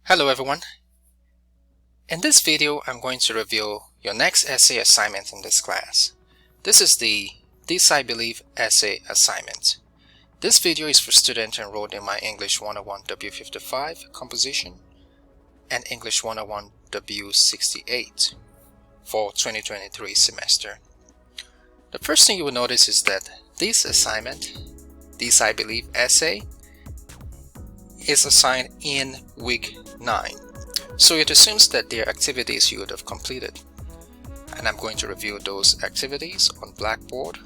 Hello everyone. In this video I'm going to review your next essay assignment in this class. This is the This I Believe essay assignment. This video is for students enrolled in my English 101 W55 composition and English 101 W68 for 2023 semester. The first thing you will notice is that this assignment, This I Believe essay, is assigned in week 9. So it assumes that there are activities you would have completed. And I'm going to review those activities on Blackboard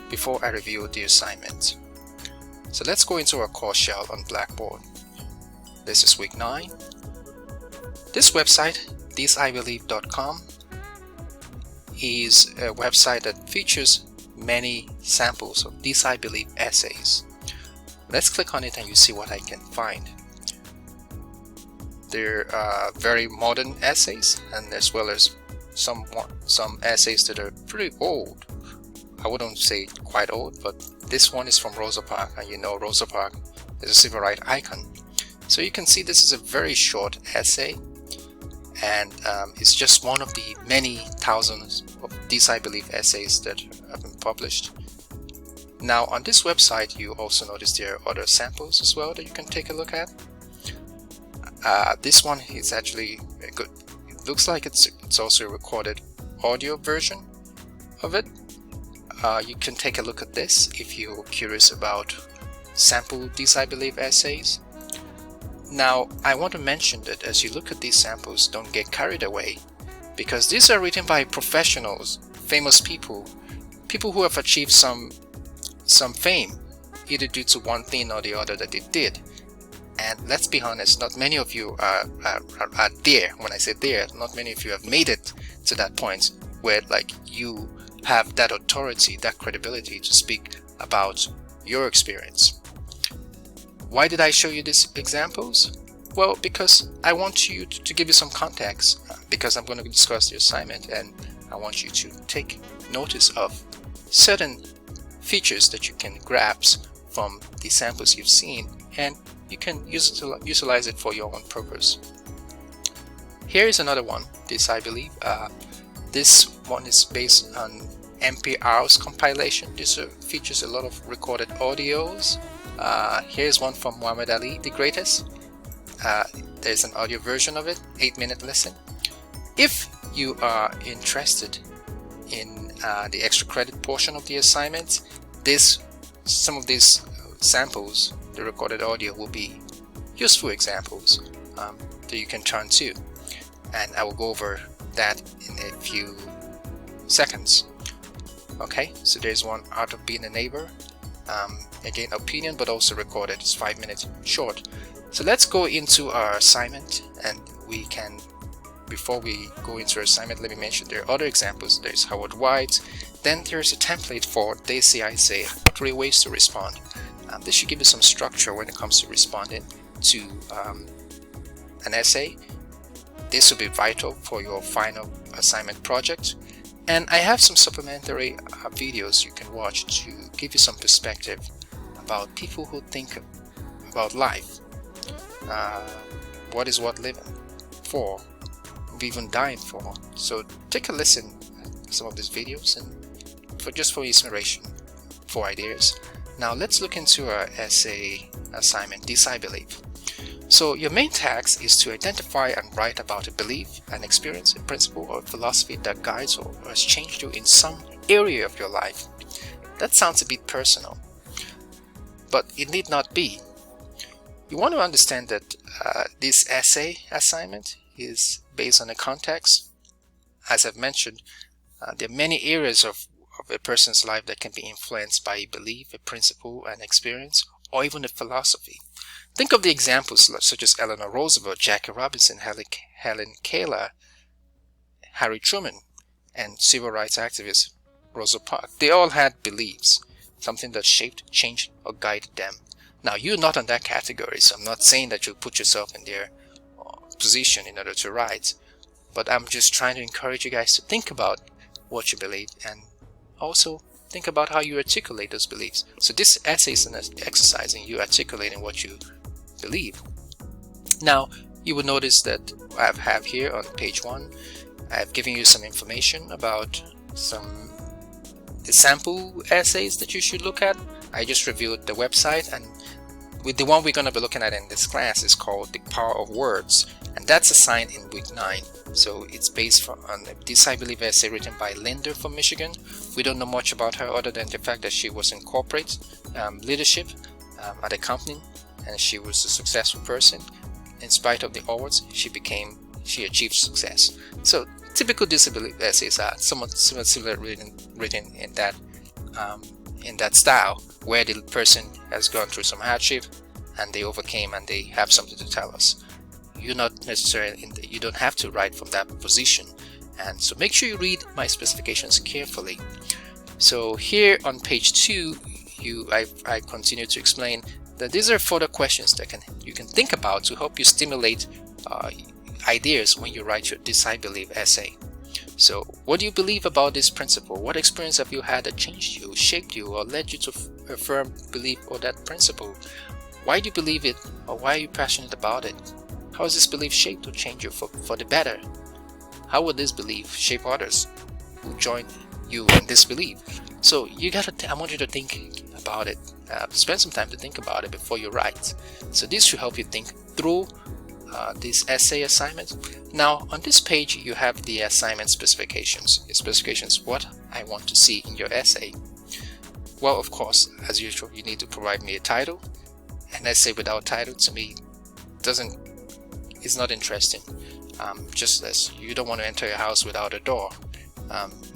before I review the assignment. So let's go into our course shell on Blackboard. This is week 9. This website, thisibelieve.com, is a website that features many samples of This I Believe essays. Let's click on it and you see what I can find. There are very modern essays, and as well as some essays that are pretty old. I wouldn't say quite old, but this one is from Rosa Parks, and you know Rosa Parks is a civil rights icon. So you can see this is a very short essay, and it's just one of the many thousands of This I Believe essays that have been published. Now on this website you also notice there are other samples as well that you can take a look at. This one is actually good. It looks like it's also a recorded audio version of it. You can take a look at this if you're curious about sample This I Believe essays. Now I want to mention that as you look at these samples, don't get carried away, because these are written by professionals, famous people who have achieved some fame, either due to one thing or the other that they did. And let's be honest, not many of you are there. When I say there, not many of you have made it to that point where like you have that authority, that credibility to speak about your experience. Why did I show you these examples? Well, because I want you to give you some context, because I'm going to discuss the assignment and I want you to take notice of certain features that you can grasp from the samples you've seen, and you can utilize it for your own purpose. Here is another one, This I Believe. This one is based on NPR's compilation. This features a lot of recorded audios. Here's one from Muhammad Ali, the greatest. There's an audio version of it, 8-minute listen. If you are interested in the extra credit portion of the assignment, some of these samples, the recorded audio, will be useful examples that you can turn to, and I will go over that in a few seconds. Okay, so there's one, Art of Being a Neighbor, again opinion, but also recorded. It's 5 minutes short. So let's go into our assignment, and we can, before we go into our assignment, let me mention there are other examples. There's Howard White. Then there's a template for They Say I Say, 3 ways to respond. This should give you some structure when it comes to responding to an essay. This will be vital for your final assignment project. And I have some supplementary videos you can watch to give you some perspective about people who think about life. What is worth living for, even dying for. So take a listen to some of these videos and for inspiration, for ideas. Now let's look into our essay assignment, This I Believe. So your main task is to identify and write about a belief, an experience, a principle, or a philosophy that guides or has changed you in some area of your life. That sounds a bit personal, but it need not be. You want to understand that this essay assignment is based on a context. As I've mentioned, there are many areas of a person's life that can be influenced by a belief, a principle, an experience, or even a philosophy. Think of the examples such as Eleanor Roosevelt, Jackie Robinson, Helen Keller, Harry Truman, and civil rights activist Rosa Parks. They all had beliefs, something that shaped, changed, or guided them. Now, you're not on that category, so I'm not saying that you'll put yourself in their position in order to write, but I'm just trying to encourage you guys to think about what you believe and also think about how you articulate those beliefs. So this essay is an exercise in you articulating what you believe. Now, you will notice that I have here on page 1, I've given you some information about the sample essays that you should look at. I just reviewed the website, and with the one we're going to be looking at in this class is called The Power of Words, and that's assigned in week 9. So it's based on this, I believe, essay written by Linda from Michigan. We don't know much about her other than the fact that she was in corporate leadership at a company, and she was a successful person. In spite of the odds, she achieved success. So typical disability essays are somewhat similar, written in that style, where the person has gone through some hardship and they overcame and they have something to tell us. You're not necessarily you don't have to write from that position, and so make sure you read my specifications carefully. So here on page 2, I continue to explain that these are further questions that you can think about to help you stimulate ideas when you write your "This I Believe" essay. So what do you believe about this principle? What experience have you had that changed you, shaped you, or led you to a firm belief or that principle? Why do you believe it, or why are you passionate about it? How has this belief shaped or changed you for the better? How will this belief shape others who join you in this belief? So I want you to think about it. Spend some time to think about it before you write. So this should help you think through this essay assignment. Now on this page you have the assignment specifications. The specifications, what I want to see in your essay. Well, of course, as usual, you need to provide me a title. An essay without title, to me, is not interesting. Just as you don't want to enter your house without a door.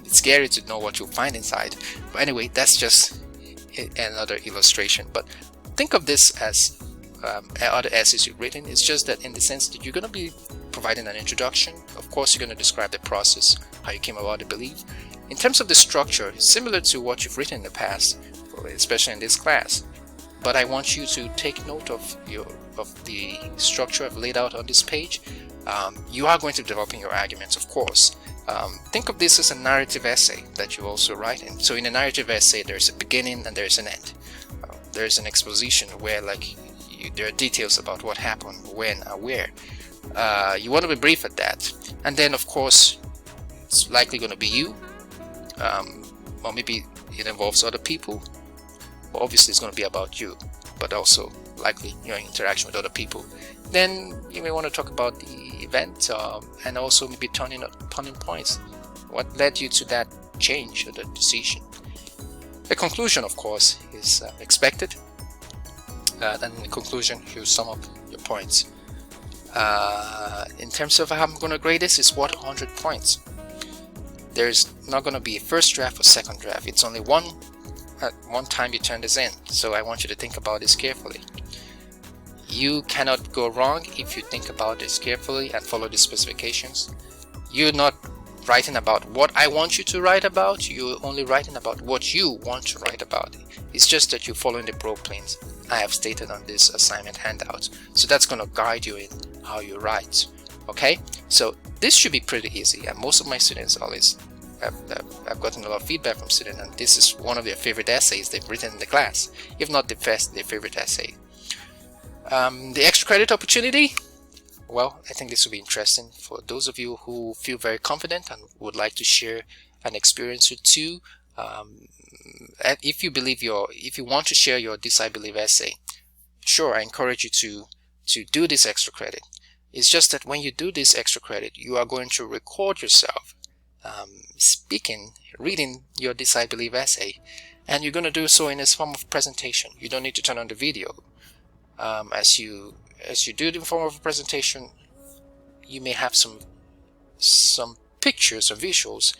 It's scary to know what you'll find inside. But anyway, that's just another illustration. But think of this as other essays you've written. It's just that in the sense that you're going to be providing an introduction. Of course, you're going to describe the process, how you came about the belief. In terms of the structure, similar to what you've written in the past, especially in this class. But I want you to take note of the structure I've laid out on this page. You are going to develop your arguments, of course. Think of this as a narrative essay that you also write in. So in a narrative essay, there's a beginning and there's an end. There's an exposition where there are details about what happened, when, and where. You want to be brief at that. And then, of course, it's likely going to be you, or maybe it involves other people. Well, obviously, it's going to be about you, but also likely your interaction with other people. Then you may want to talk about the event and also maybe turning points. What led you to that change or that decision? The conclusion, of course, is expected. Then in the conclusion, you sum up your points. In terms of how I'm going to grade this, it's 100 points. There's not going to be a first draft or second draft. It's only one time you turn this in. So I want you to think about this carefully. You cannot go wrong if you think about this carefully and follow the specifications. You're not writing about what I want you to write about. You're only writing about what you want to write about. It's just that you're following the blueprints I have stated on this assignment handout. So that's going to guide you in how you write. Okay, so this should be pretty easy, and most of my students always I've gotten a lot of feedback from students, and this is one of their favorite essays they've written in the class, if not their favorite essay. The extra credit opportunity, well, I think this will be interesting for those of you who feel very confident and would like to share an experience or two. If you want to share your "This I Believe" essay, sure, I encourage you to do this extra credit. It's just that when you do this extra credit, you are going to record yourself reading your "This I Believe" essay, and you're going to do so in a form of presentation. You don't need to turn on the video. As you do it in form of a presentation, you may have some pictures or visuals.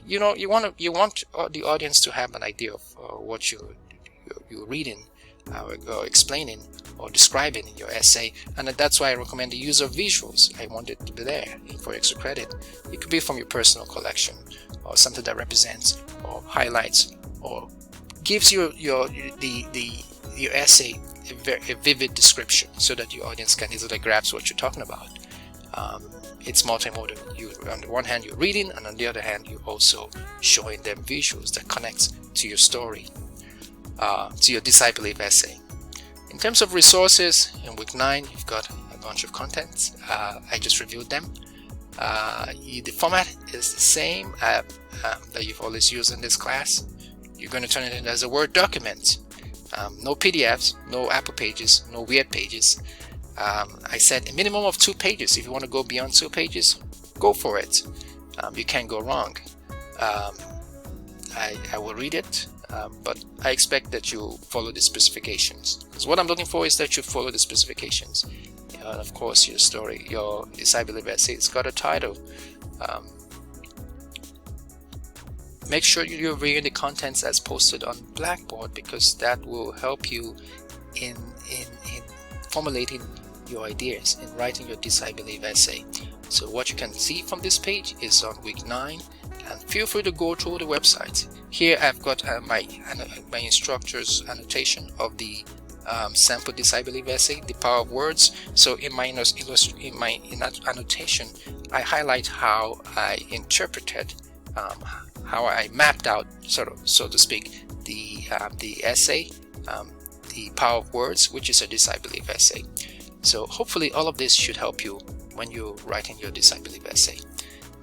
You want the audience to have an idea of what you're reading, or explaining, or describing in your essay, and that's why I recommend the use of visuals. I want it to be there for extra credit. It could be from your personal collection, or something that represents or highlights or gives your essay a vivid description, so that your audience can easily grasp what you're talking about. It's multimodal. On the one hand, you're reading, and on the other hand, you're also showing them visuals that connects to your story, to your "This I Believe" essay. In terms of resources, in week 9, you've got bunch of contents. I just reviewed them. The format is the same that you've always used in this class. You're going to turn it in as a Word document. No PDFs, no Apple pages, no weird pages. I said a minimum of 2 pages. If you want to go beyond 2 pages, go for it. You can't go wrong. I will read it, but I expect that you follow the specifications. Because what I'm looking for is that you follow the specifications. And of course, your story, your I Believe essay, it's got a title. Make sure you're reading the contents as posted on Blackboard, because that will help you in formulating your ideas, in writing your I Believe essay. So what you can see from this page is on week 9, and feel free to go through the website. Here I've got my instructor's annotation of the sample I Believe essay, The Power of Words. So in my annotation, I highlight how I interpreted, how I mapped out, so to speak, the essay, The Power of Words, which is a I Believe essay. So hopefully all of this should help you when you're writing your I Believe essay.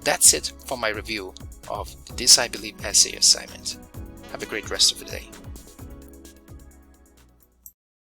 That's it for my review of the I Believe essay assignment. Have a great rest of the day.